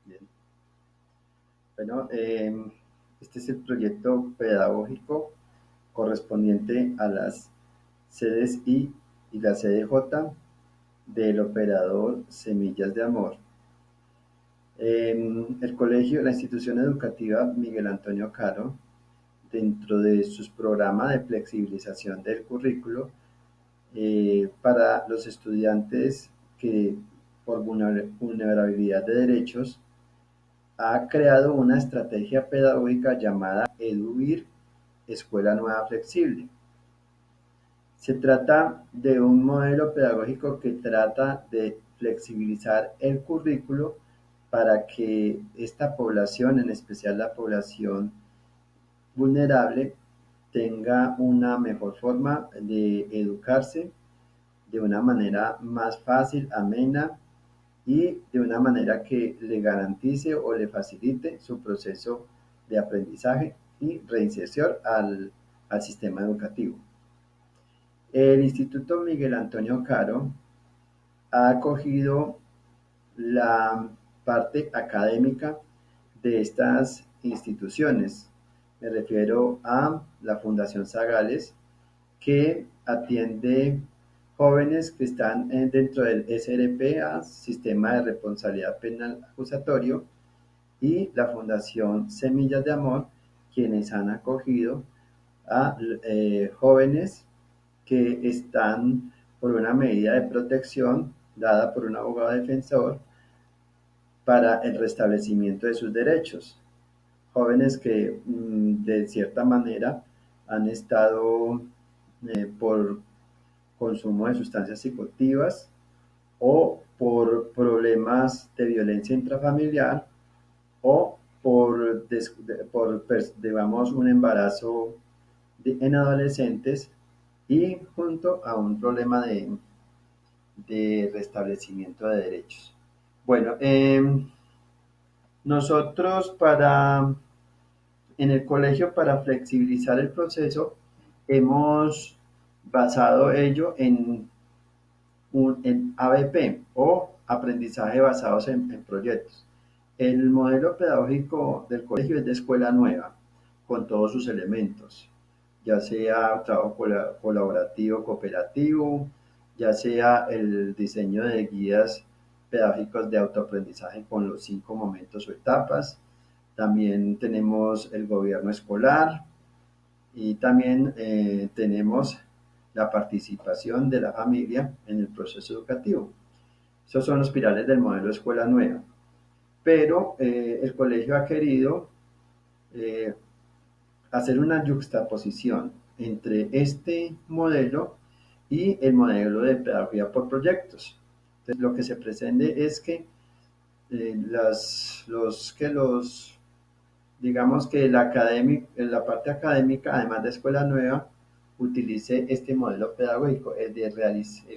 Bien. Bueno, este es el proyecto pedagógico correspondiente a las sedes I y la sede J del operador Semillas de Amor. El colegio, la institución educativa Miguel Antonio Caro, dentro de sus programas de flexibilización del currículo para los estudiantes que por vulnerabilidad de derechos ha creado una estrategia pedagógica llamada EduVir, Escuela Nueva Flexible. Se trata de un modelo pedagógico que trata de flexibilizar el currículo para que esta población, en especial la población vulnerable, tenga una mejor forma de educarse de una manera más fácil, amena y de una manera que le garantice o le facilite su proceso de aprendizaje y reinserción al sistema educativo. El Instituto Miguel Antonio Caro ha acogido la parte académica de estas instituciones. Me refiero a la Fundación Zagales, que atiende jóvenes que están dentro del SRPA, Sistema de Responsabilidad Penal Acusatorio, y la Fundación Semillas de Amor, quienes han acogido a jóvenes que están por una medida de protección dada por un abogado defensor para el restablecimiento de sus derechos. Jóvenes que de cierta manera han estado por consumo de sustancias psicoactivas o por problemas de violencia intrafamiliar o digamos, un embarazo en adolescentes y junto a un problema de restablecimiento de derechos. Bueno, nosotros en el colegio para flexibilizar el proceso hemos basado ello en ABP o aprendizaje basados en proyectos. El modelo pedagógico del colegio es de escuela nueva, con todos sus elementos, ya sea trabajo colaborativo, cooperativo, ya sea el diseño de guías pedagógicos de autoaprendizaje con los 5 momentos o etapas. También tenemos el gobierno escolar y también tenemos la participación de la familia en el proceso educativo. Esos son los pilares del modelo escuela nueva. Pero el colegio ha querido eh, hacer una juxtaposición entre este modelo y el modelo de pedagogía por proyectos. Entonces, lo que se pretende es que digamos que la parte académica, además de escuela nueva, utilice este modelo pedagógico, el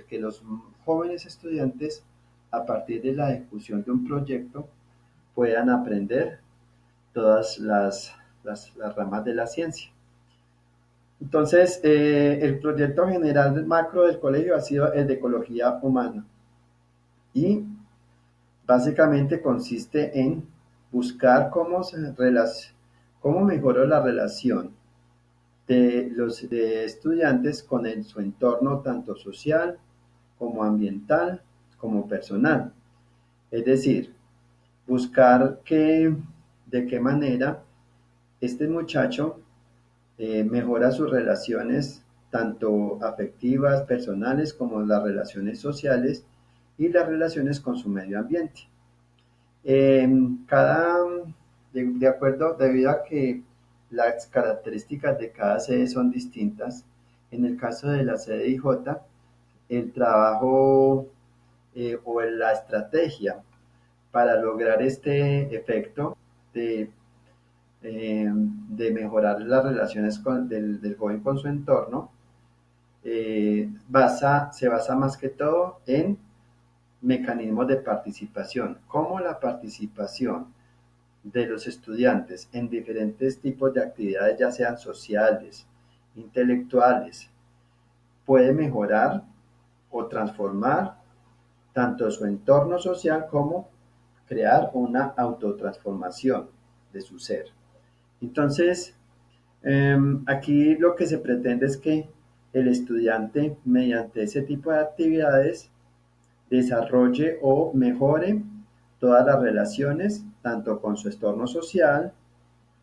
que los jóvenes estudiantes, a partir de la ejecución de un proyecto, puedan aprender todas las ramas de la ciencia. Entonces, el proyecto general macro del colegio ha sido el de ecología humana y básicamente consiste en buscar cómo mejoró la relación de los estudiantes con su entorno tanto social como ambiental como personal. Es decir, buscar de qué manera este muchacho mejora sus relaciones tanto afectivas, personales, como las relaciones sociales y las relaciones con su medio ambiente. Eh, cada, de acuerdo, debido a que las características de cada sede son distintas, en el caso de la sede IJ, el trabajo o la estrategia para lograr este efecto de, de mejorar las relaciones del joven con su entorno, se basa más que todo en mecanismos de participación, como la participación de los estudiantes en diferentes tipos de actividades, ya sean sociales, intelectuales, puede mejorar o transformar tanto su entorno social como crear una autotransformación de su ser. Entonces, aquí lo que se pretende es que el estudiante, mediante ese tipo de actividades, desarrolle o mejore todas las relaciones, tanto con su entorno social,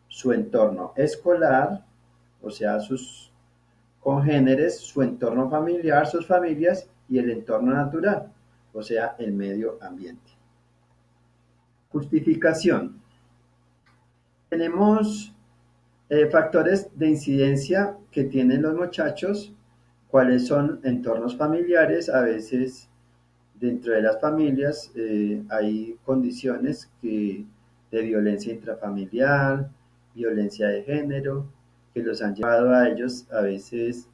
su entorno escolar, o sea, sus congéneres, su entorno familiar, sus familias y el entorno natural, o sea, el medio ambiente. Justificación. Tenemos factores de incidencia que tienen los muchachos, cuáles son entornos familiares. A veces dentro de las familias hay condiciones de violencia intrafamiliar, violencia de género, que los han llevado a ellos a veces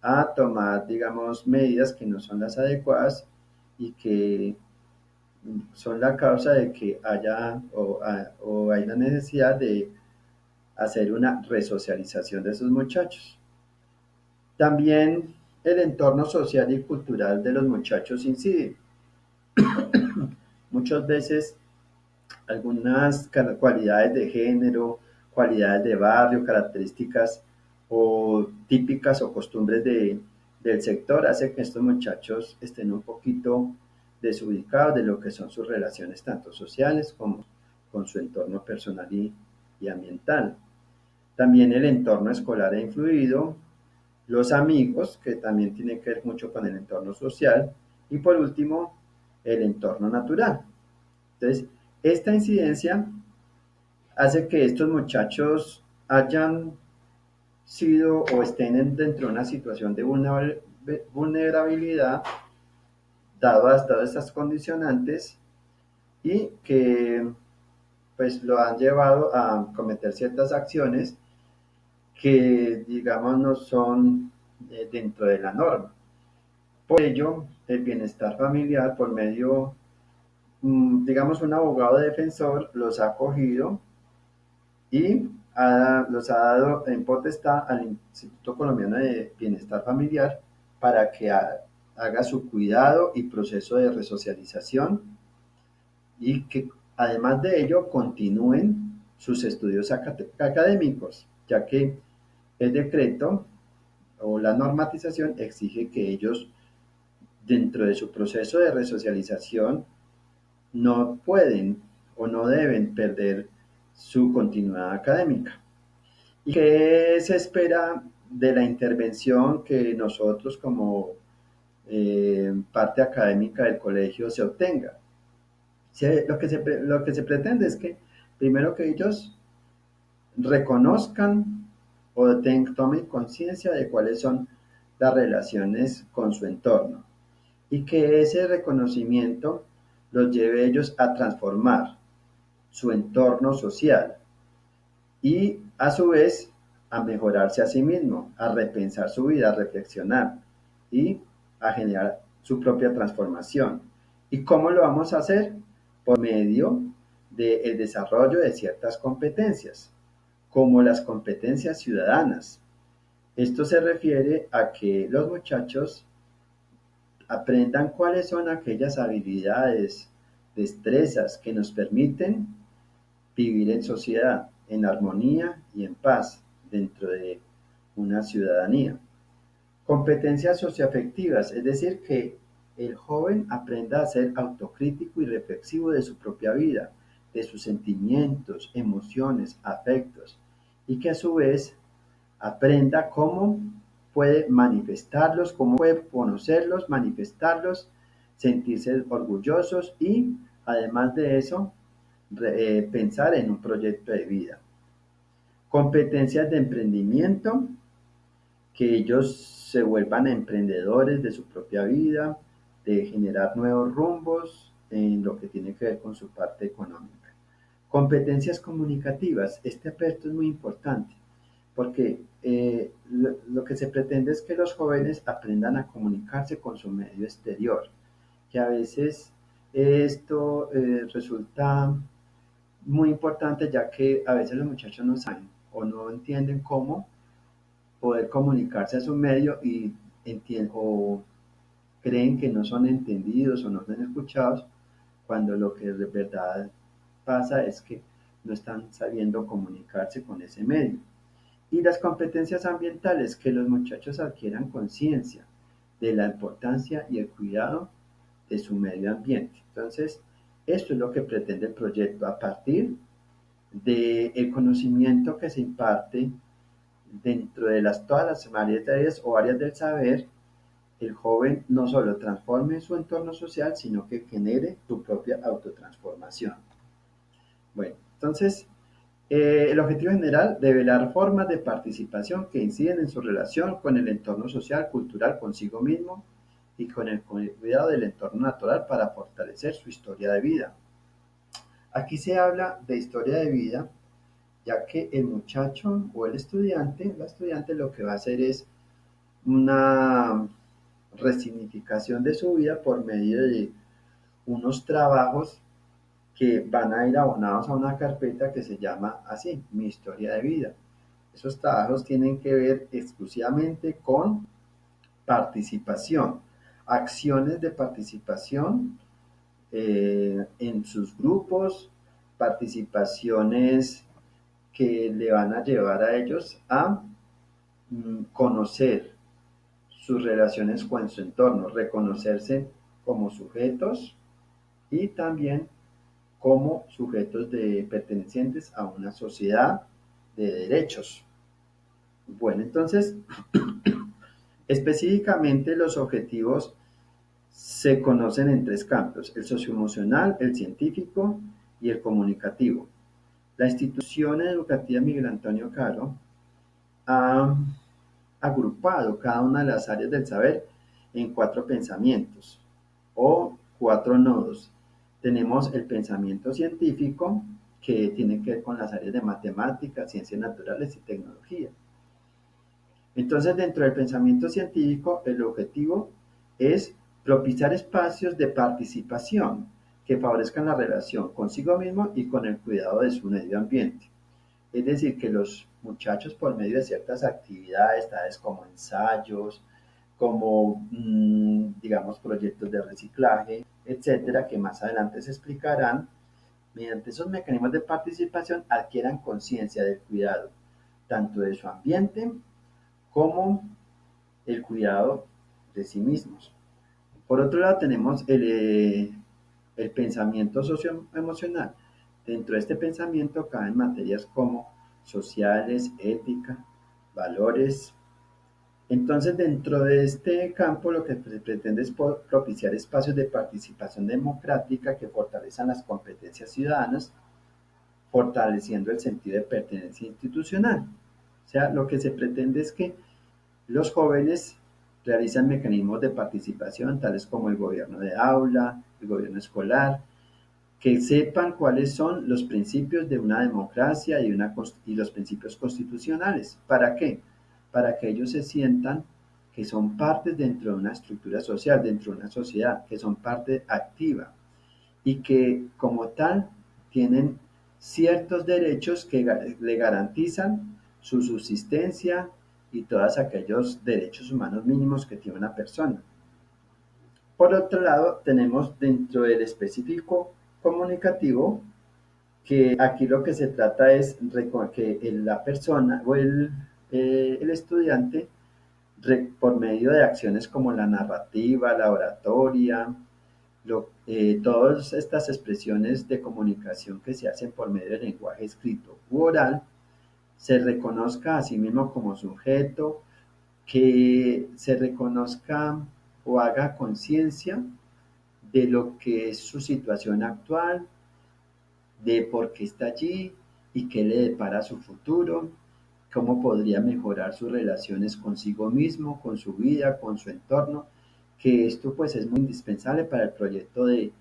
a tomar, digamos, medidas que no son las adecuadas y que son la causa de que haya o hay la necesidad de hacer una resocialización de esos muchachos. También el entorno social y cultural de los muchachos incide. Muchas veces algunas cualidades de género, cualidades de barrio, características o típicas o costumbres del sector hace que estos muchachos estén un poquito desubicados de lo que son sus relaciones tanto sociales como con su entorno personal y ambiental. También el entorno escolar ha influido, los amigos, que también tiene que ver mucho con el entorno social, y por último, el entorno natural. Entonces, esta incidencia hace que estos muchachos hayan sido o estén dentro de una situación de vulnerabilidad, dado estas condicionantes, y que pues lo han llevado a cometer ciertas acciones que, digamos, no son dentro de la norma. Por ello, el bienestar familiar, por medio, digamos, un abogado defensor los ha acogido y los ha dado en potestad al Instituto Colombiano de Bienestar Familiar para que haga su cuidado y proceso de resocialización y que además de ello continúen sus estudios académicos, ya que el decreto o la normatización exige que ellos, dentro de su proceso de resocialización, no pueden o no deben perder su continuidad académica. ¿Y qué se espera de la intervención que nosotros como parte académica del colegio se obtenga? Lo que se pretende es que primero que ellos reconozcan o tomen conciencia de cuáles son las relaciones con su entorno y que ese reconocimiento los lleve a ellos a transformar su entorno social y a su vez a mejorarse a sí mismo, a repensar su vida, a reflexionar y a generar su propia transformación. ¿Y cómo lo vamos a hacer? Por medio del desarrollo de ciertas competencias, como las competencias ciudadanas. Esto se refiere a que los muchachos aprendan cuáles son aquellas habilidades, destrezas que nos permiten vivir en sociedad, en armonía y en paz dentro de una ciudadanía. Competencias socioafectivas, es decir, que el joven aprenda a ser autocrítico y reflexivo de su propia vida, de sus sentimientos, emociones, afectos, y que a su vez aprenda cómo puede manifestarlos, cómo puede conocerlos, manifestarlos, sentirse orgullosos y, además de eso, pensar en un proyecto de vida. Competencias de emprendimiento, que ellos se vuelvan emprendedores de su propia vida, de generar nuevos rumbos en lo que tiene que ver con su parte económica. Competencias comunicativas, este aspecto es muy importante porque lo que se pretende es que los jóvenes aprendan a comunicarse con su medio exterior, que a veces esto resulta muy importante ya que a veces los muchachos no saben o no entienden cómo poder comunicarse a su medio y o creen que no son entendidos o no son escuchados cuando lo que de verdad pasa es que no están sabiendo comunicarse con ese medio. Y las competencias ambientales, que los muchachos adquieran conciencia de la importancia y el cuidado de su medio ambiente. Entonces, esto es lo que pretende el proyecto a partir del conocimiento que se imparte dentro de todas las áreas o áreas del saber. El joven no solo transforme su entorno social, sino que genere su propia autotransformación. Bueno, entonces, el objetivo general, develar formas de participación que inciden en su relación con el entorno social, cultural, consigo mismo y con el cuidado del entorno natural para fortalecer su historia de vida. Aquí se habla de historia de vida, ya que el muchacho o el estudiante, la estudiante lo que va a hacer es una resignificación de su vida por medio de unos trabajos que van a ir abonados a una carpeta que se llama así, mi historia de vida. Esos trabajos tienen que ver exclusivamente con participación, acciones de participación en sus grupos, participaciones que le van a llevar a ellos a conocer sus relaciones con su entorno, reconocerse como sujetos y también como sujetos pertenecientes a una sociedad de derechos. Bueno, entonces, específicamente los objetivos se conocen en tres campos: el socioemocional, el científico y el comunicativo. La institución educativa Miguel Antonio Caro ha agrupado cada una de las áreas del saber en cuatro pensamientos o cuatro nodos. Tenemos el pensamiento científico, que tiene que ver con las áreas de matemáticas, ciencias naturales y tecnología. Entonces, dentro del pensamiento científico, el objetivo es propiciar espacios de participación que favorezcan la relación consigo mismo y con el cuidado de su medio ambiente. Es decir, que los muchachos, por medio de ciertas actividades, tales como ensayos, como, digamos, proyectos de reciclaje, etcétera, que más adelante se explicarán, mediante esos mecanismos de participación adquieran conciencia del cuidado, tanto de su ambiente como el cuidado de sí mismos. Por otro lado, tenemos el pensamiento socioemocional. Dentro de este pensamiento caben materias como sociales, ética, valores. Entonces, dentro de este campo, lo que se pretende es propiciar espacios de participación democrática que fortalezcan las competencias ciudadanas, fortaleciendo el sentido de pertenencia institucional. O sea, lo que se pretende es que los jóvenes realizan mecanismos de participación, tales como el gobierno de aula, el gobierno escolar, que sepan cuáles son los principios de una democracia y los principios constitucionales. ¿Para qué? Para que ellos se sientan que son partes dentro de una estructura social, dentro de una sociedad, que son parte activa y que como tal tienen ciertos derechos que le garantizan su subsistencia y todos aquellos derechos humanos mínimos que tiene una persona. Por otro lado, tenemos dentro del específico comunicativo, que aquí lo que se trata es que la persona o el estudiante, por medio de acciones como la narrativa, la oratoria, todas estas expresiones de comunicación que se hacen por medio del lenguaje escrito u oral, se reconozca a sí mismo como sujeto, que se reconozca o haga conciencia de lo que es su situación actual, de por qué está allí y qué le depara su futuro, cómo podría mejorar sus relaciones consigo mismo, con su vida, con su entorno, que esto pues es muy indispensable para el proyecto de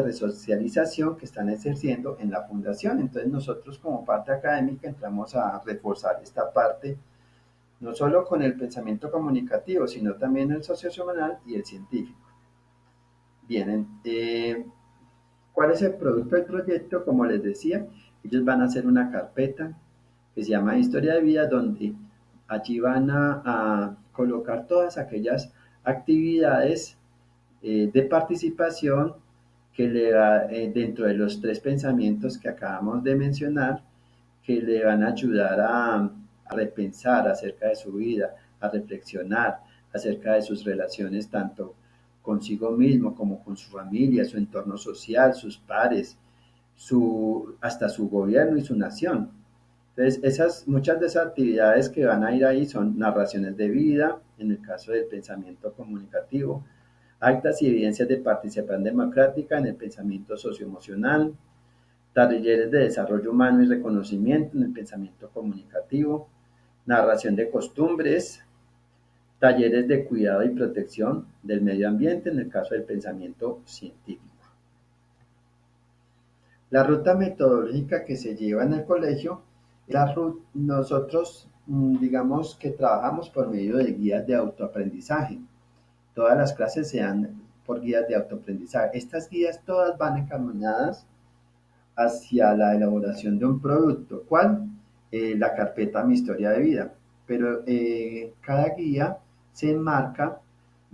resocialización que están ejerciendo en la fundación. Entonces nosotros como parte académica entramos a reforzar esta parte, no solo con el pensamiento comunicativo, sino también el socioemocional y el científico. Bien, ¿cuál es el producto del proyecto? Como les decía, ellos van a hacer una carpeta que se llama Historia de Vida, donde allí van a colocar todas aquellas actividades de participación que le va, dentro de los tres pensamientos que acabamos de mencionar, que le van a ayudar a repensar acerca de su vida, a reflexionar acerca de sus relaciones tanto consigo mismo como con su familia, su entorno social, sus pares, hasta su gobierno y su nación. Entonces, muchas de esas actividades que van a ir ahí son narraciones de vida, en el caso del pensamiento comunicativo, actas y evidencias de participación democrática en el pensamiento socioemocional, talleres de desarrollo humano y reconocimiento en el pensamiento comunicativo, narración de costumbres, talleres de cuidado y protección del medio ambiente en el caso del pensamiento científico. La ruta metodológica que se lleva en el colegio, nosotros digamos que trabajamos por medio de guías de autoaprendizaje. Todas las clases se dan por guías de autoaprendizaje. Estas guías todas van encaminadas hacia la elaboración de un producto. ¿Cuál? La carpeta Mi Historia de Vida. Pero cada guía se enmarca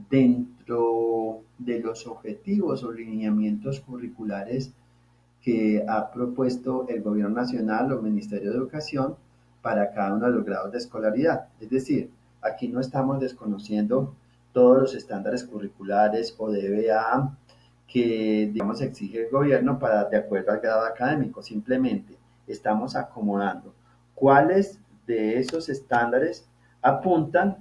dentro de los objetivos o lineamientos curriculares que ha propuesto el Gobierno Nacional o Ministerio de Educación para cada uno de los grados de escolaridad. Es decir, aquí no estamos desconociendo todos los estándares curriculares o DBA que, digamos, exige el gobierno para de acuerdo al grado académico. Simplemente estamos acomodando cuáles de esos estándares apuntan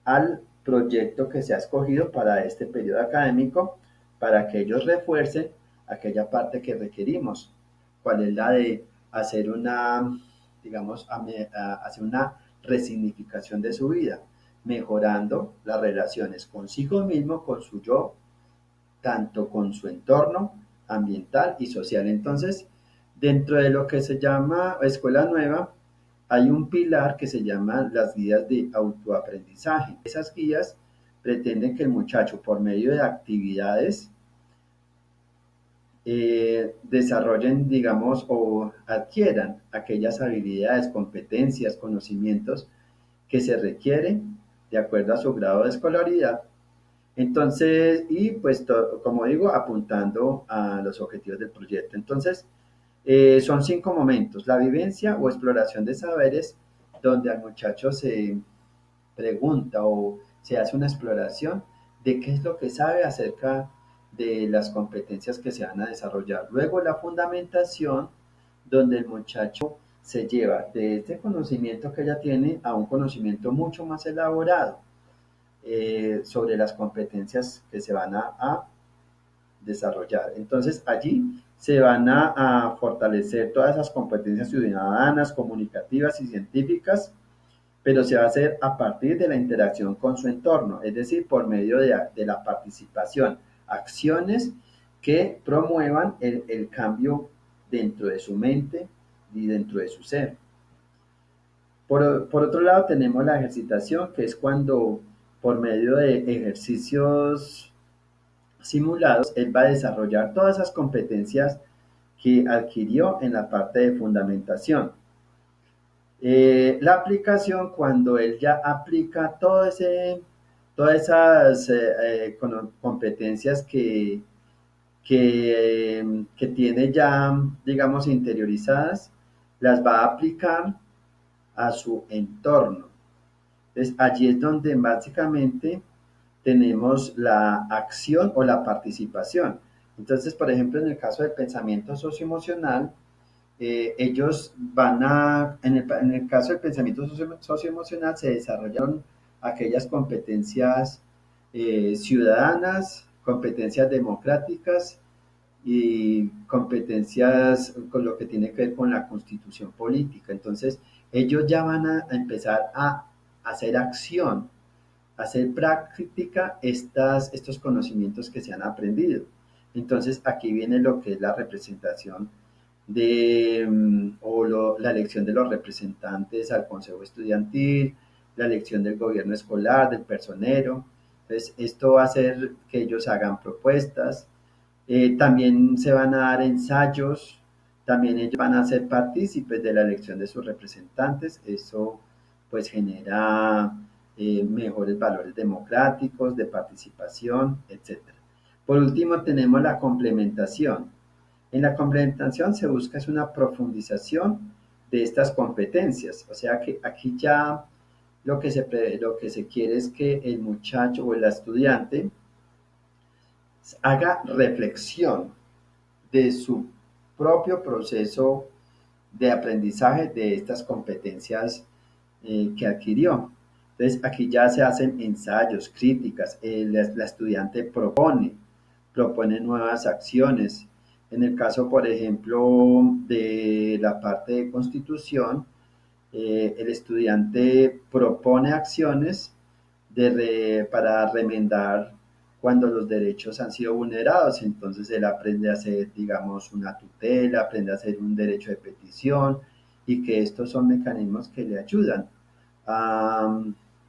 al proyecto que se ha escogido para este periodo académico para que ellos refuercen aquella parte que requerimos. ¿Cuál es la de hacer una, digamos, hacer una resignificación de su vida, mejorando las relaciones consigo mismo, con su yo, tanto con su entorno ambiental y social? Entonces, dentro de lo que se llama Escuela Nueva, hay un pilar que se llama las guías de autoaprendizaje. Esas guías pretenden que el muchacho, por medio de actividades, desarrollen, digamos, o adquieran aquellas habilidades, competencias, conocimientos que se requieren de acuerdo a su grado de escolaridad. Entonces, y pues, como digo, apuntando a los objetivos del proyecto. Entonces, son 5 momentos: la vivencia o exploración de saberes, donde al muchacho se pregunta o se hace una exploración de qué es lo que sabe acerca de las competencias que se van a desarrollar. Luego la fundamentación, donde el muchacho se lleva de este conocimiento que ya tiene a un conocimiento mucho más elaborado sobre las competencias que se van a desarrollar. Entonces allí se van a fortalecer todas esas competencias ciudadanas, comunicativas y científicas, pero se va a hacer a partir de la interacción con su entorno, es decir, por medio de la participación, acciones que promuevan el cambio dentro de su mente y dentro de su ser. Por otro lado, tenemos la ejercitación, que es cuando por medio de ejercicios simulados, él va a desarrollar todas esas competencias que adquirió en la parte de fundamentación. La aplicación, cuando él ya aplica todas esas competencias que tiene ya, digamos, interiorizadas, las va a aplicar a su entorno. Entonces, allí es donde básicamente tenemos la acción o la participación. Entonces, por ejemplo, en el caso del pensamiento socioemocional, ellos en el caso del pensamiento socioemocional, se desarrollaron aquellas competencias ciudadanas, competencias democráticas y competencias con lo que tiene que ver con la constitución política. Entonces, ellos ya van a empezar a hacer acción, a hacer práctica estos conocimientos que se han aprendido. Entonces, aquí viene lo que es la representación la elección de los representantes al consejo estudiantil, la elección del gobierno escolar, del personero. Entonces, esto va a hacer que ellos hagan propuestas. También se van a dar ensayos, también ellos van a ser partícipes de la elección de sus representantes. Eso pues genera mejores valores democráticos, de participación, etcétera. Por último, tenemos la complementación. En la complementación se busca es una profundización de estas competencias. O sea que aquí ya lo que se quiere es que el muchacho o el estudiante haga reflexión de su propio proceso de aprendizaje de estas competencias que adquirió. Entonces, aquí ya se hacen ensayos, críticas, la estudiante propone nuevas acciones. En el caso, por ejemplo, de la parte de constitución, el estudiante propone acciones para remendar cuando los derechos han sido vulnerados. Entonces él aprende a hacer, digamos, una tutela, aprende a hacer un derecho de petición y que estos son mecanismos que le ayudan a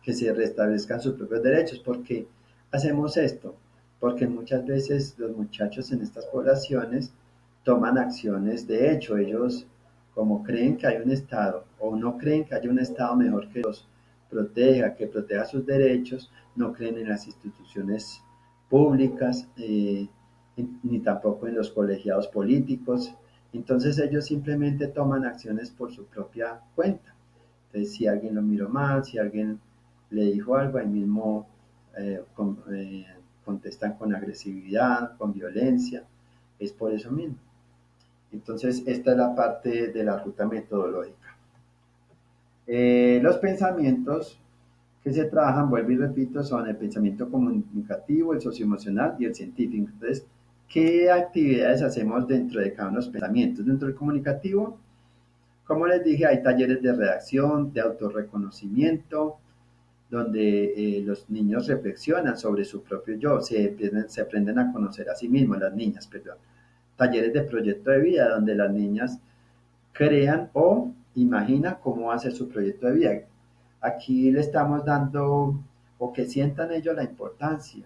que se restablezcan sus propios derechos. ¿Por qué hacemos esto? Porque muchas veces los muchachos en estas poblaciones toman acciones de hecho, ellos como creen que hay un Estado o no creen que haya un Estado mejor que los proteja, que proteja sus derechos, no creen en las instituciones públicas, ni tampoco en los colegiados políticos. Entonces ellos simplemente toman acciones por su propia cuenta. Entonces si alguien lo miró mal, si alguien le dijo algo, ahí mismo contestan con agresividad, con violencia. Es por eso mismo. Entonces esta es la parte de la ruta metodológica. Los pensamientos que se trabajan, vuelvo y repito, son el pensamiento comunicativo, el socioemocional y el científico. Entonces, ¿qué actividades hacemos dentro de cada uno de los pensamientos? Dentro del comunicativo, como les dije, hay talleres de redacción, de autorreconocimiento, donde los niños reflexionan sobre su propio yo, se aprenden a conocer a sí mismos, las niñas, perdón. Talleres de proyecto de vida, donde las niñas crean o imaginan cómo va a ser su proyecto de vida. Aquí le estamos dando o que sientan ellos la importancia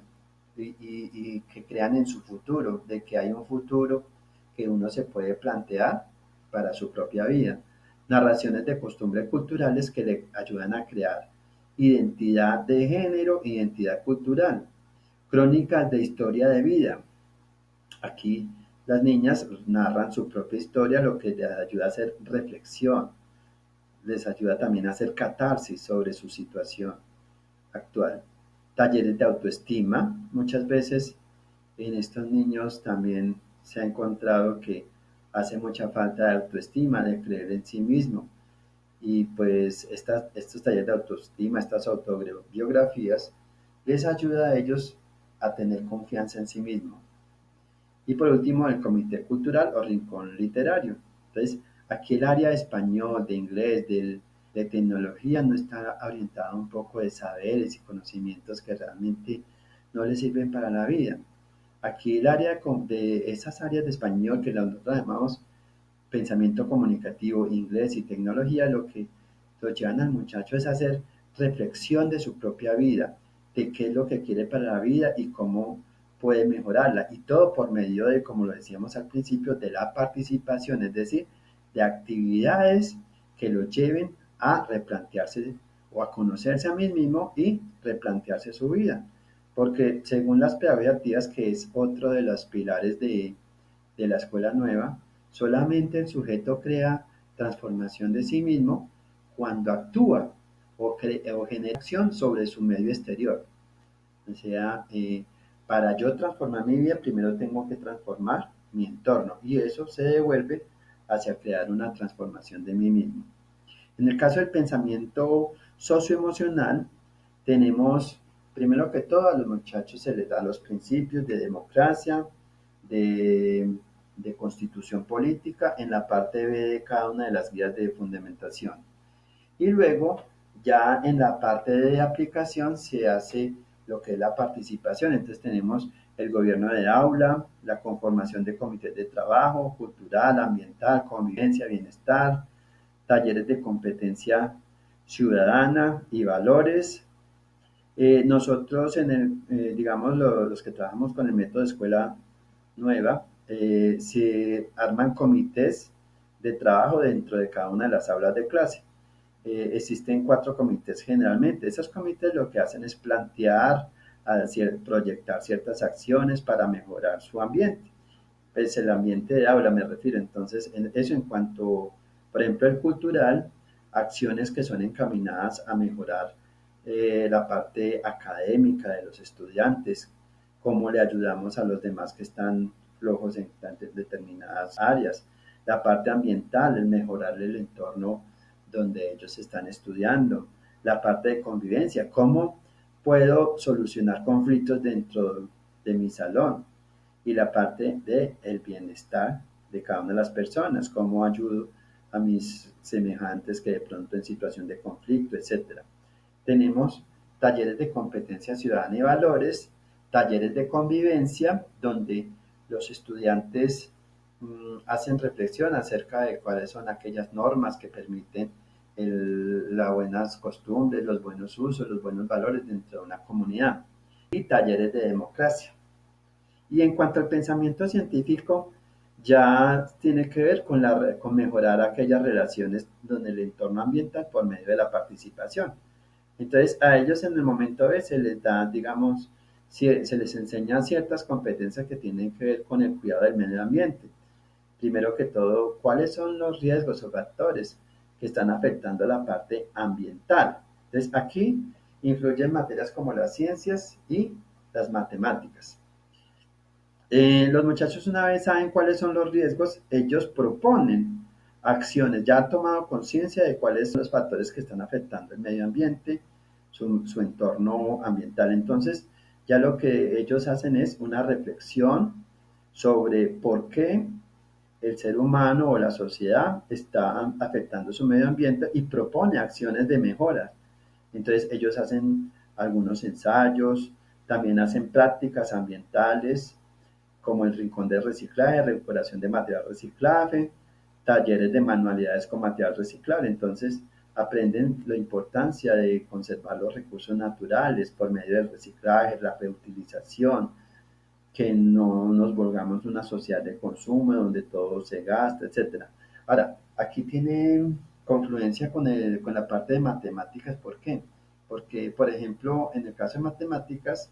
y que crean en su futuro, de que hay un futuro que uno se puede plantear para su propia vida. Narraciones de costumbres culturales que le ayudan a crear identidad de género, identidad cultural. Crónicas de historia de vida. Aquí las niñas narran su propia historia, lo que les ayuda a hacer reflexión, les ayuda también a hacer catarsis sobre su situación actual. Talleres de autoestima. Muchas veces en estos niños también se ha encontrado que hace mucha falta de autoestima, de creer en sí mismo. Y pues estos talleres de autoestima, estas autobiografías, les ayuda a ellos a tener confianza en sí mismos. Y por último, el comité cultural o rincón literario. Entonces, aquí el área de español, de inglés, de tecnología no está orientada un poco de saberes y conocimientos que realmente no les sirven para la vida. Aquí el área de esas áreas de español que nosotros llamamos pensamiento comunicativo, inglés y tecnología, lo que lo llevan al muchacho es hacer reflexión de su propia vida, de qué es lo que quiere para la vida y cómo puede mejorarla. Y todo por medio de, como lo decíamos al principio, de la participación, es decir, de actividades que lo lleven a replantearse o a conocerse a mí mismo y replantearse su vida. Porque según las pedagogías activas, que es otro de los pilares de la escuela nueva, solamente el sujeto crea transformación de sí mismo cuando actúa o genera acción sobre su medio exterior. O sea, para yo transformar mi vida, primero tengo que transformar mi entorno y eso se devuelve hacia crear una transformación de mí mismo. En el caso del pensamiento socioemocional, tenemos, primero que todo, a los muchachos se les da los principios de democracia, de, de constitución política en la parte B de cada una de las guías de fundamentación. Y luego, ya en la parte de aplicación se hace lo que es la participación. Entonces tenemos el gobierno de aula, la conformación de comités de trabajo, cultural, ambiental, convivencia, bienestar, talleres de competencia ciudadana y valores. Nosotros, digamos, los que trabajamos con el método de escuela nueva, se arman comités de trabajo dentro de cada una de las aulas de clase. Existen 4 comités generalmente. Esos comités lo que hacen es plantear, proyectar ciertas acciones para mejorar su ambiente. Pues el ambiente de aula me refiero. Entonces, eso en cuanto, por ejemplo, el cultural, acciones que son encaminadas a mejorar la parte académica de los estudiantes, cómo le ayudamos a los demás que están flojos en determinadas áreas, la parte ambiental, el mejorar el entorno donde ellos están estudiando, la parte de convivencia, cómo puedo solucionar conflictos dentro de mi salón, y la parte del bienestar de cada una de las personas, cómo ayudo a mis semejantes que de pronto en situación de conflicto, etcétera. Tenemos talleres de competencia ciudadana y valores, talleres de convivencia, donde los estudiantes hacen reflexión acerca de cuáles son aquellas normas que permiten las buenas costumbres, los buenos usos, los buenos valores dentro de una comunidad. Y talleres de democracia. Y en cuanto al pensamiento científico, ya tiene que ver con mejorar aquellas relaciones donde el entorno ambiental por medio de la participación. Entonces, a ellos en el momento B se les da, digamos, se les enseña ciertas competencias que tienen que ver con el cuidado del medio ambiente. Primero que todo, ¿cuáles son los riesgos o factores que están afectando la parte ambiental? Entonces, aquí influyen materias como las ciencias y las matemáticas. Los muchachos una vez saben cuáles son los riesgos, ellos proponen acciones, ya han tomado conciencia de cuáles son los factores que están afectando el medio ambiente, su entorno ambiental. Entonces, ya lo que ellos hacen es una reflexión sobre por qué el ser humano o la sociedad está afectando su medio ambiente y propone acciones de mejora. Entonces, ellos hacen algunos ensayos, también hacen prácticas ambientales, como el rincón de reciclaje, recuperación de material reciclable, talleres de manualidades con material reciclable. Entonces, aprenden la importancia de conservar los recursos naturales por medio del reciclaje, la reutilización, que no nos volvamos una sociedad de consumo donde todo se gasta, etcétera. Ahora, aquí tiene confluencia con la parte de matemáticas. ¿Por qué? Porque, por ejemplo, en el caso de matemáticas,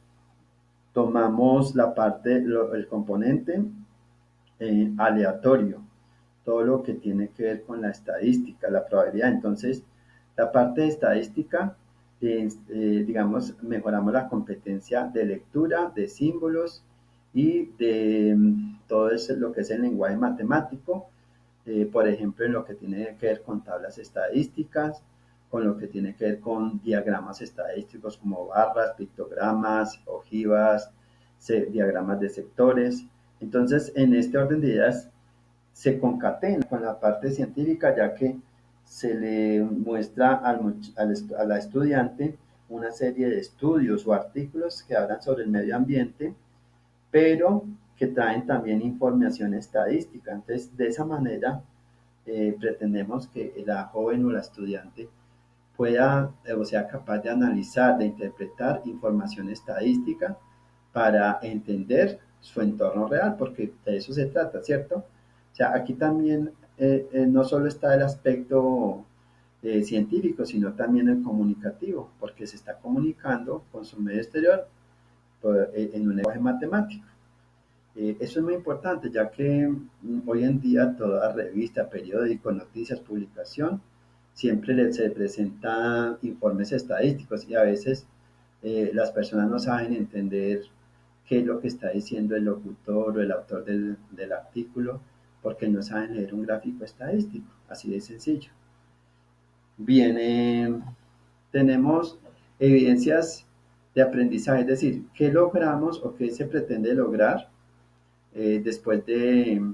tomamos la parte, el componente aleatorio, todo lo que tiene que ver con la estadística, la probabilidad. Entonces, la parte de estadística, digamos, mejoramos la competencia de lectura, de símbolos y de todo eso, lo que es el lenguaje matemático, por ejemplo, en lo que tiene que ver con tablas estadísticas, con lo que tiene que ver con diagramas estadísticos como barras, pictogramas, ojivas, diagramas de sectores. Entonces, en este orden de ideas se concatena con la parte científica, ya que se le muestra a la estudiante una serie de estudios o artículos que hablan sobre el medio ambiente, pero que traen también información estadística. Entonces, de esa manera, pretendemos que la joven o la estudiante pueda o sea capaz de analizar, de interpretar información estadística para entender su entorno real, porque de eso se trata, ¿cierto? O sea, aquí también no solo está el aspecto científico, sino también el comunicativo, porque se está comunicando con su medio exterior en un lenguaje matemático. Eso es muy importante, ya que hoy en día toda revista, periódico, noticias, publicación, siempre se presentan informes estadísticos y a veces las personas no saben entender qué es lo que está diciendo el locutor o el autor del artículo, porque no saben leer un gráfico estadístico, así de sencillo. Bien, tenemos evidencias de aprendizaje, es decir, qué logramos o qué se pretende lograr después de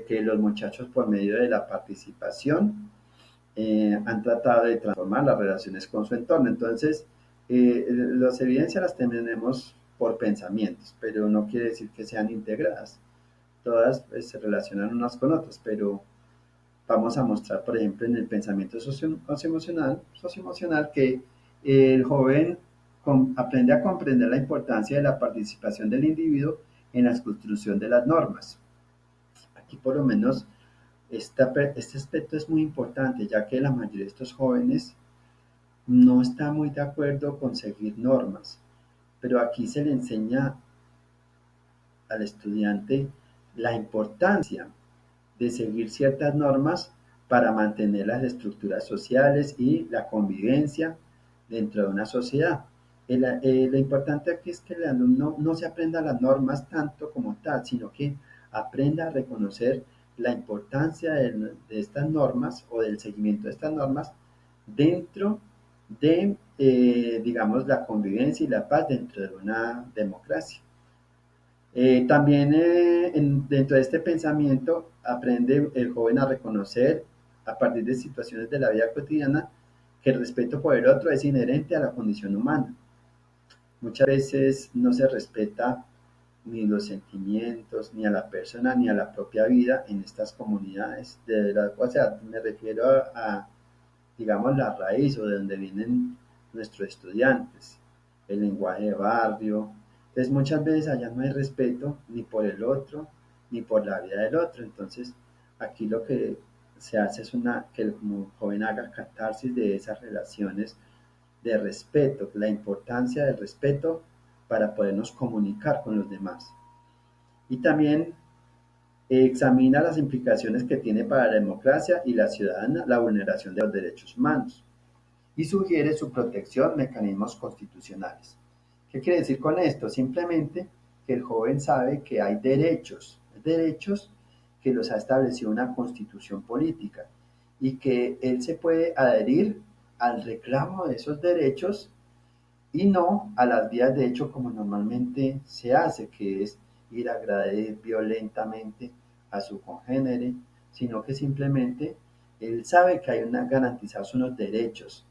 que los muchachos por medio de la participación han tratado de transformar las relaciones con su entorno. Entonces, las evidencias las tenemos por pensamientos, pero no quiere decir que sean integradas. Todas pues, se relacionan unas con otras, pero vamos a mostrar, por ejemplo, en el pensamiento socioemocional que el joven aprende a comprender la importancia de la participación del individuo en la construcción de las normas. Aquí por lo menos este aspecto es muy importante, ya que la mayoría de estos jóvenes no está muy de acuerdo con seguir normas, pero aquí se le enseña al estudiante la importancia de seguir ciertas normas para mantener las estructuras sociales y la convivencia dentro de una sociedad. Lo importante aquí es que el alumno no se aprenda las normas tanto como tal, sino que aprenda a reconocer la importancia de estas normas o del seguimiento de estas normas dentro de, digamos, la convivencia y la paz dentro de una democracia. También dentro de este pensamiento aprende el joven a reconocer a partir de situaciones de la vida cotidiana que el respeto por el otro es inherente a la condición humana. Muchas veces no se respeta ni los sentimientos, ni a la persona, ni a la propia vida en estas comunidades. O sea, me refiero digamos, la raíz o de donde vienen nuestros estudiantes, el lenguaje de barrio. Entonces muchas veces allá no hay respeto ni por el otro, ni por la vida del otro. Entonces aquí lo que se hace es que el joven haga catarsis de esas relaciones de respeto, la importancia del respeto para podernos comunicar con los demás. Y también examina las implicaciones que tiene para la democracia y la ciudadana la vulneración de los derechos humanos y sugiere su protección mecanismos constitucionales. ¿Qué quiere decir con esto? Simplemente que el joven sabe que hay derechos que los ha establecido una constitución política y que él se puede adherir al reclamo de esos derechos y no a las vías de hecho como normalmente se hace, que es ir a agredir violentamente a su congénere, sino que simplemente él sabe que hay garantizados unos derechos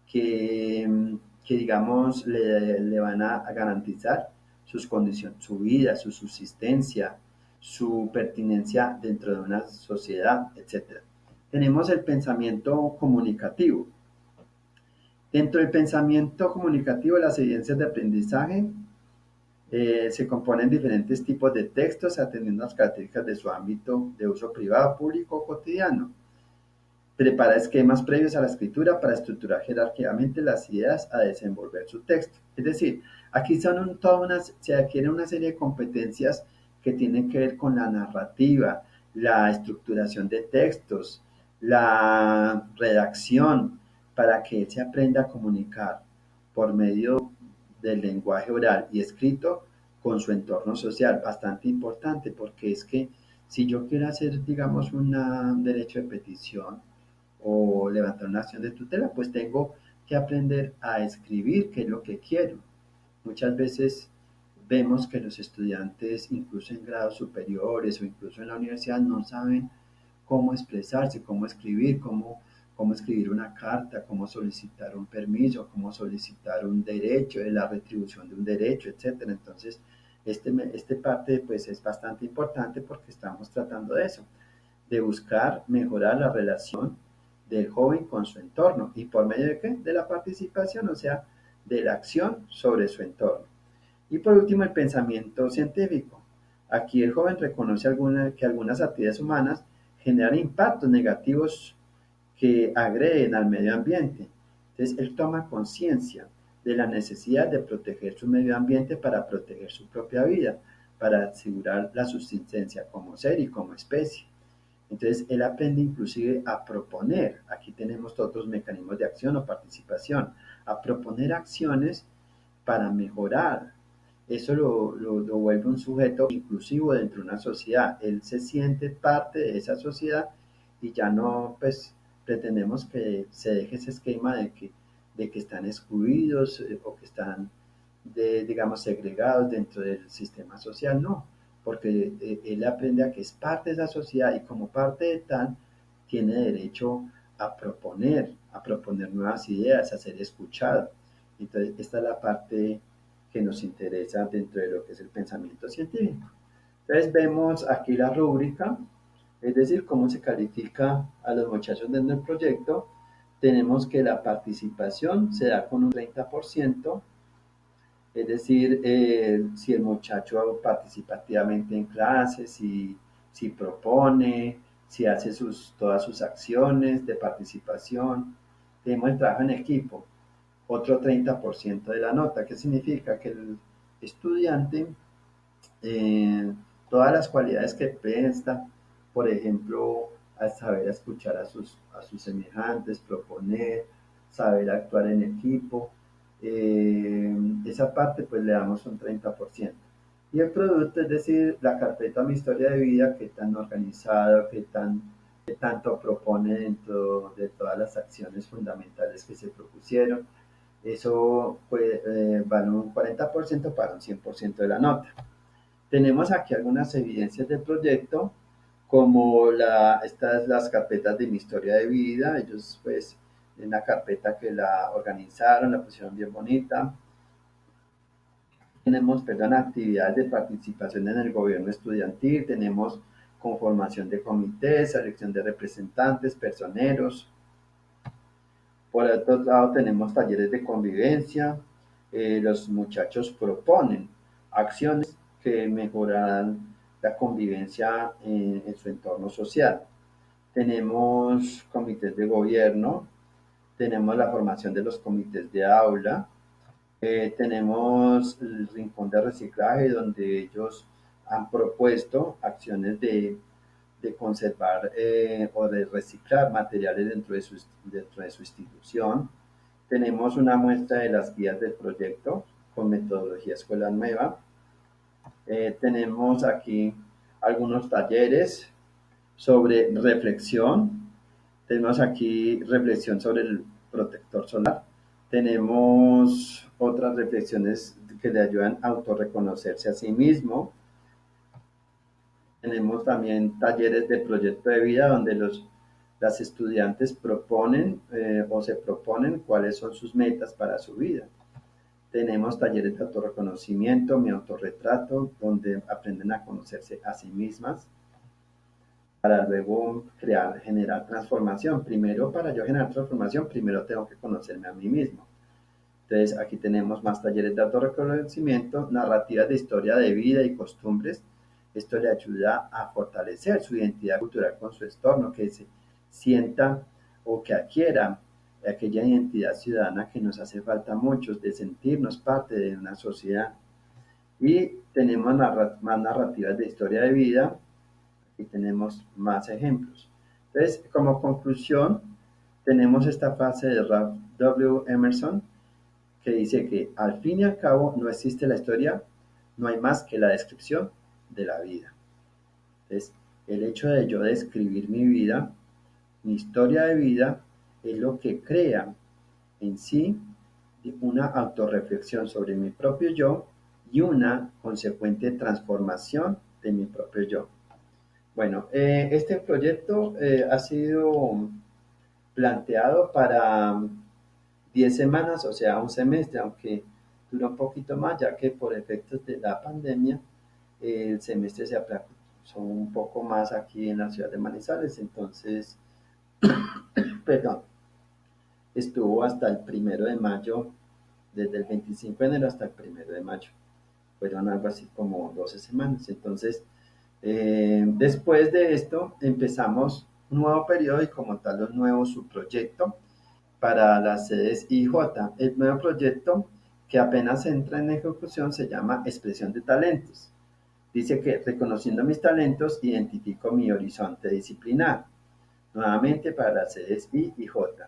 que, que digamos, le van a garantizar sus condiciones, su vida, su subsistencia, su pertinencia dentro de una sociedad, etcétera. Tenemos el pensamiento comunicativo. Dentro del pensamiento comunicativo, las evidencias de aprendizaje se componen de diferentes tipos de textos atendiendo las características de su ámbito de uso privado, público o cotidiano. Prepara esquemas previos a la escritura para estructurar jerárquicamente las ideas a desenvolver su texto. Es decir, aquí se adquiere una serie de competencias que tienen que ver con la narrativa, la estructuración de textos, la redacción, para que él se aprenda a comunicar por medio del lenguaje oral y escrito con su entorno social. Bastante importante porque es que si yo quiero hacer, digamos, un derecho de petición, o levantar una acción de tutela, pues tengo que aprender a escribir qué es lo que quiero. Muchas veces vemos que los estudiantes, incluso en grados superiores o incluso en la universidad, no saben cómo expresarse, cómo escribir, cómo escribir una carta, cómo solicitar un permiso, cómo solicitar un derecho, la retribución de un derecho, etcétera. Entonces, este parte pues es bastante importante porque estamos tratando de eso, de buscar mejorar la relación del joven con su entorno. ¿Y por medio de qué? De la participación, o sea, de la acción sobre su entorno. Y por último, el pensamiento científico. Aquí el joven reconoce que algunas actividades humanas generan impactos negativos que agreden al medio ambiente. Entonces, él toma conciencia de la necesidad de proteger su medio ambiente para proteger su propia vida, para asegurar la subsistencia como ser y como especie. Entonces, él aprende inclusive a proponer, aquí tenemos otros mecanismos de acción o participación, a proponer acciones para mejorar. Eso lo vuelve un sujeto inclusivo dentro de una sociedad. Él se siente parte de esa sociedad y ya no, pues, pretendemos que se deje ese esquema de que están excluidos o que están, digamos, segregados dentro del sistema social. No, porque él aprende a que es parte de esa sociedad y como parte de tal tiene derecho a proponer nuevas ideas, a ser escuchado. Entonces, esta es la parte que nos interesa dentro de lo que es el pensamiento científico. Entonces, vemos aquí la rúbrica, es decir, cómo se califica a los muchachos dentro del proyecto. Tenemos que la participación se da con un 30%, es decir, si el muchacho participa activamente en clases, si propone, si hace todas sus acciones de participación. Tenemos el trabajo en equipo. otro 30% de la nota, que significa que el estudiante, eh, todas las cualidades que presta, por ejemplo, a saber escuchar a sus semejantes, proponer, saber actuar en equipo, esa parte pues le damos un 30%. Y el producto, es decir, la carpeta Mi Historia de Vida, que tan organizado, que tanto propone dentro de todas las acciones fundamentales que se propusieron, eso pues, vale un 40% para un 100% de la nota. Tenemos aquí algunas evidencias del proyecto, como estas las carpetas de Mi Historia de Vida. Ellos pues en la carpeta que la organizaron, la pusieron bien bonita. Tenemos, perdón, actividades de participación en el gobierno estudiantil, tenemos conformación de comités, selección de representantes, personeros. Por otro lado, tenemos talleres de convivencia. Los muchachos proponen acciones que mejorarán la convivencia en su entorno social. Tenemos comités de gobierno, tenemos la formación de los comités de aula, tenemos el rincón de reciclaje donde ellos han propuesto acciones de conservar o de reciclar materiales dentro de su institución. Tenemos una muestra de las guías del proyecto con metodología Escuela Nueva. Tenemos aquí algunos talleres sobre reflexión. Tenemos aquí reflexión sobre el protector solar. Tenemos otras reflexiones que le ayudan a autorreconocerse a sí mismo. Tenemos también talleres de proyecto de vida donde las estudiantes proponen o se proponen cuáles son sus metas para su vida. Tenemos talleres de autorreconocimiento, mi autorretrato, donde aprenden a conocerse a sí mismas para luego generar transformación. Primero, para yo generar transformación, primero tengo que conocerme a mí mismo. Entonces, aquí tenemos más talleres de autorreconocimiento, narrativas de historia de vida y costumbres. Esto le ayuda a fortalecer su identidad cultural con su entorno, que se sienta o que adquiera aquella identidad ciudadana que nos hace falta a muchos, de sentirnos parte de una sociedad. Y tenemos más narrativas de historia de vida y tenemos más ejemplos. Entonces, como conclusión, tenemos esta frase de Ralph W. Emerson, que dice que al fin y al cabo no existe la historia, no hay más que la descripción de la vida. Entonces, el hecho de yo describir mi vida, mi historia de vida, es lo que crea en sí una autorreflexión sobre mi propio yo y una consecuente transformación de mi propio yo. Bueno, este proyecto ha sido planteado para 10 semanas, o sea, un semestre, aunque dura un poquito más, ya que por efectos de la pandemia el semestre se aplazó un poco más aquí en la ciudad de Manizales, entonces, perdón, estuvo hasta el 1 de mayo, desde el 25 de enero hasta el 1 de mayo, fueron algo así como 12 semanas, entonces, después de esto empezamos un nuevo periodo y como tal un nuevo subproyecto para las sedes IJ. El nuevo proyecto que apenas entra en ejecución se llama Expresión de Talentos. Dice que reconociendo mis talentos identifico mi horizonte disciplinar, nuevamente para las sedes I y J.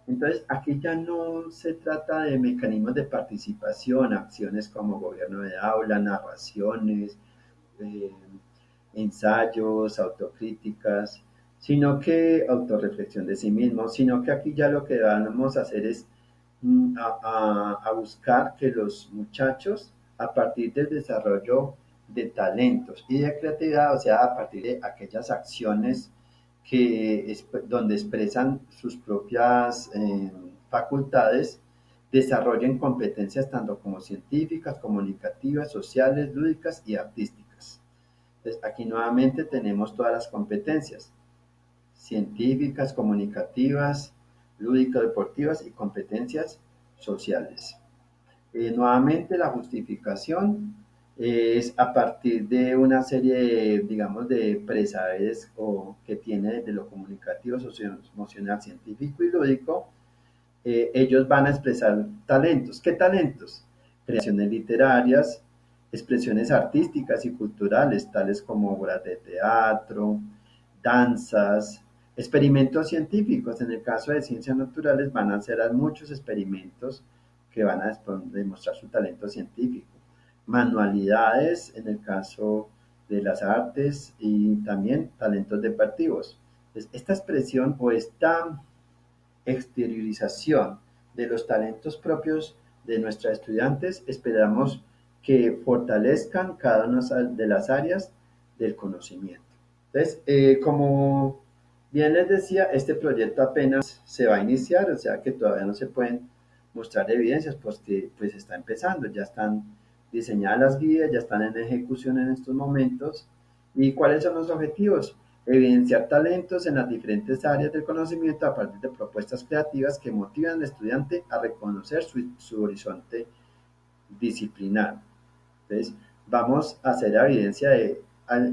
Entonces, aquí ya no se trata de mecanismos de participación, acciones como gobierno de aula, narraciones, eh, ensayos, autocríticas, sino que autorreflexión de sí mismo, sino que aquí ya lo que vamos a hacer es a buscar que los muchachos, a partir del desarrollo de talentos y de creatividad, o sea, a partir de aquellas acciones donde expresan sus propias facultades, desarrollen competencias tanto como científicas, comunicativas, sociales, lúdicas y artísticas. Entonces, aquí nuevamente tenemos todas las competencias científicas, comunicativas, lúdico-deportivas y competencias sociales. Nuevamente, la justificación es a partir de una serie de, digamos, de presaberes o que tiene desde lo comunicativo, socioemocional, científico y lúdico, ellos van a expresar talentos. ¿Qué talentos? Creaciones literarias, expresiones artísticas y culturales, tales como obras de teatro, danzas, experimentos científicos. En el caso de ciencias naturales van a hacer muchos experimentos que van a demostrar su talento científico. Manualidades, en el caso de las artes, y también talentos deportivos. Entonces, esta expresión o esta exteriorización de los talentos propios de nuestros estudiantes, esperamos que fortalezcan cada una de las áreas del conocimiento. Entonces, como bien les decía, este proyecto apenas se va a iniciar, o sea que todavía no se pueden mostrar evidencias, porque pues está empezando, ya están diseñadas las guías, ya están en ejecución en estos momentos. ¿Y cuáles son los objetivos? Evidenciar talentos en las diferentes áreas del conocimiento a partir de propuestas creativas que motivan al estudiante a reconocer su horizonte disciplinar. Entonces, vamos a hacer evidencia de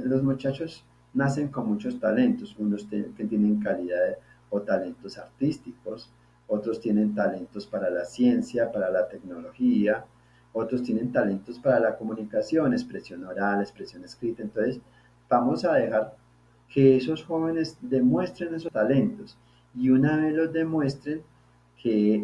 los muchachos nacen con muchos talentos, unos que tienen calidad o talentos artísticos, otros tienen talentos para la ciencia, para la tecnología, otros tienen talentos para la comunicación, expresión oral, expresión escrita. Entonces, vamos a dejar que esos jóvenes demuestren esos talentos y una vez los demuestren, que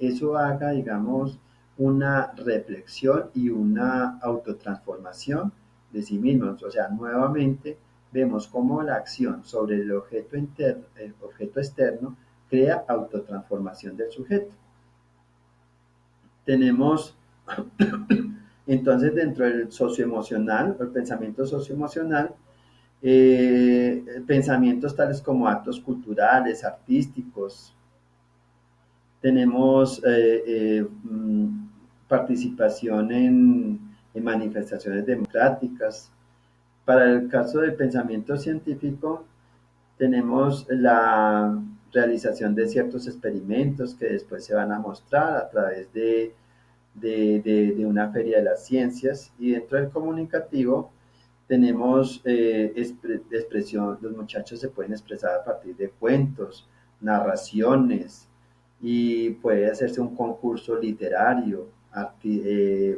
eso haga, digamos, una reflexión y una autotransformación de sí mismos. O sea, nuevamente vemos cómo la acción sobre el objeto externo crea autotransformación del sujeto. Tenemos entonces dentro del socioemocional, el pensamiento socioemocional, pensamientos tales como actos culturales, artísticos, tenemos participación en manifestaciones democráticas. Para el caso del pensamiento científico, tenemos la realización de ciertos experimentos que después se van a mostrar a través de una feria de las ciencias. Y dentro del comunicativo tenemos expresión, los muchachos se pueden expresar a partir de cuentos, narraciones, y puede hacerse un concurso literario,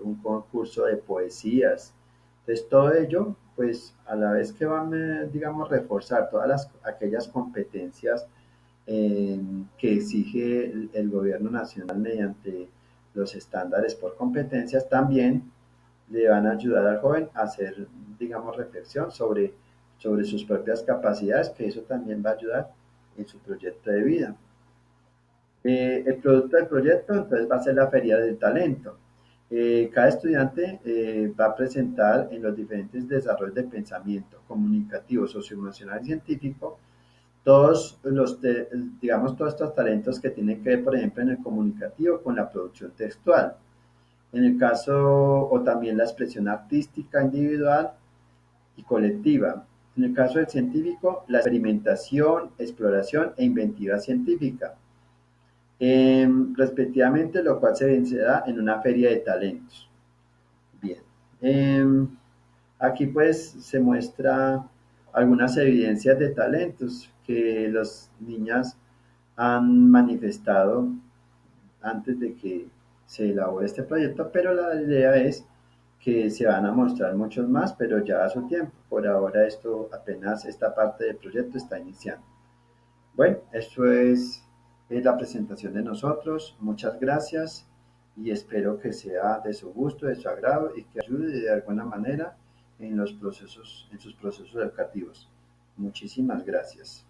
un concurso de poesías. Entonces todo ello, pues a la vez que van, digamos, reforzar todas aquellas competencias que exige el gobierno nacional mediante los estándares por competencias, también le van a ayudar al joven a hacer, digamos, reflexión sobre sus propias capacidades, que eso también va a ayudar en su proyecto de vida. El producto del proyecto entonces va a ser la feria del talento. Cada estudiante va a presentar en los diferentes desarrollos de pensamiento comunicativo, socioemocional y científico todos digamos, todos estos talentos que tienen que ver, por ejemplo, en el comunicativo con la producción textual. En el caso, o también la expresión artística individual y colectiva. En el caso del científico, la experimentación, exploración e inventiva científica, respectivamente, lo cual se vencerá en una feria de talentos. Bien. Aquí pues se muestra algunas evidencias de talentos que las niñas han manifestado antes de que se elabore este proyecto, pero la idea es que se van a mostrar muchos más, pero ya a su tiempo. Por ahora esto apenas esta parte del proyecto está iniciando. Bueno, eso es la presentación de nosotros. Muchas gracias y espero que sea de su gusto, de su agrado y que ayude de alguna manera en sus procesos educativos. Muchísimas gracias.